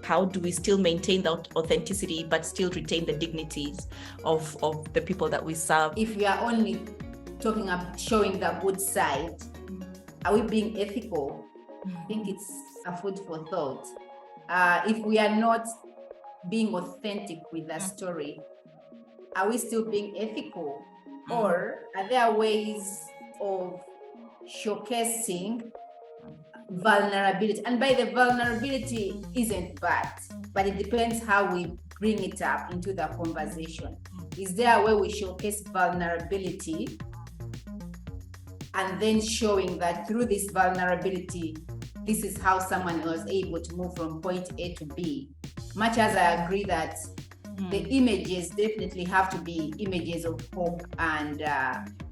how do we still maintain that authenticity but still retain the dignities of the people that we serve? If we are only talking about showing the good side, are we being ethical? I think it's a food for thought. If we are not being authentic with the story, are we still being ethical? Or are there ways of showcasing vulnerability? And by the vulnerability isn't bad, but it depends how we bring it up into the conversation. Is there a way we showcase vulnerability and then showing that through this vulnerability, this is how someone was able to move from point A to B? Much as I agree that the images definitely have to be images of hope and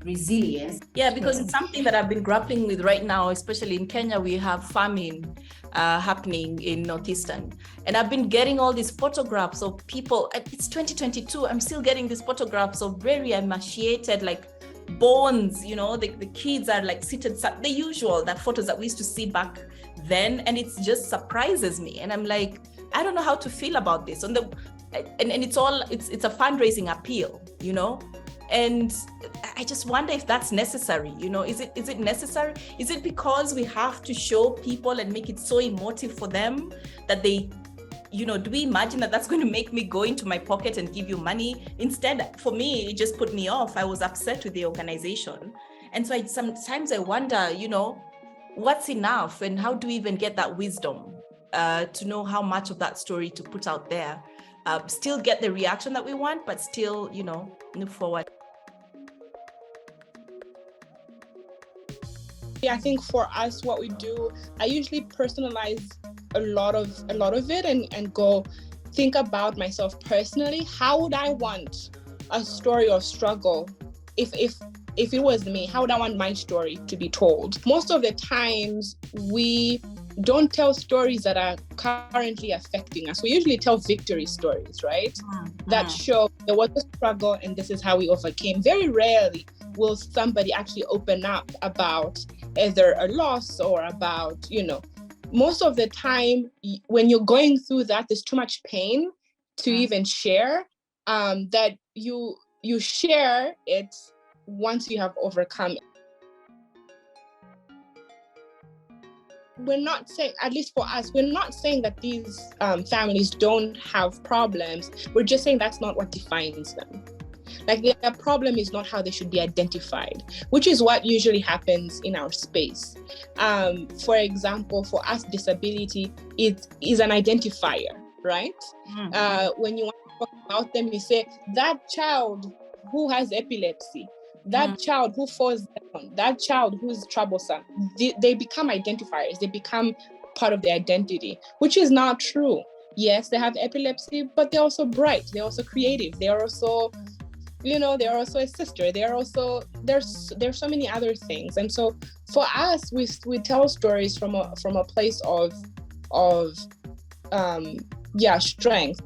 resilience. Yeah, because it's something that I've been grappling with right now, especially in Kenya. We have famine happening in Northeastern. And I've been getting all these photographs of people. It's 2022. I'm still getting these photographs of very emaciated, like bones, you know, the kids are like seated, the usual, that photos that we used to see back then. And it just surprises me. And I'm like, I don't know how to feel about this. And it's a fundraising appeal, you know? And I just wonder if that's necessary, you know? Is it necessary? Is it because we have to show people and make it so emotive for them that they, you know, do we imagine that that's going to make me go into my pocket and give you money? Instead, for me, it just put me off. I was upset with the organization. And so sometimes I wonder, you know, what's enough and how do we even get that wisdom to know how much of that story to put out there? Still get the reaction that we want, but still, you know, move forward. Yeah, I think for us, what we do, I usually personalize a lot of it and go think about myself personally. How would I want a story of struggle if it was me? How would I want my story to be told? Most of the times we don't tell stories that are currently affecting us. We usually tell victory stories, right? That show there was a struggle and this is how we overcame. Very rarely will somebody actually open up about either a loss or about, you know, most of the time when you're going through that, there's too much pain to even share, that you share it once you have overcome it. We're not saying, at least for us, we're not saying that these families don't have problems. We're just saying that's not what defines them. Like their problem is not how they should be identified, which is what usually happens in our space. For example, for us, disability is an identifier, right? When you want to talk about them, you say, that child who has epilepsy, that child who falls down, that child who's troublesome, they become identifiers. They become part of their identity, which is not true. Yes, they have epilepsy, but they're also bright. They're also creative. They're also, you know, they're also a sister. They're also, there's so many other things. And so for us, we tell stories from a place of strength.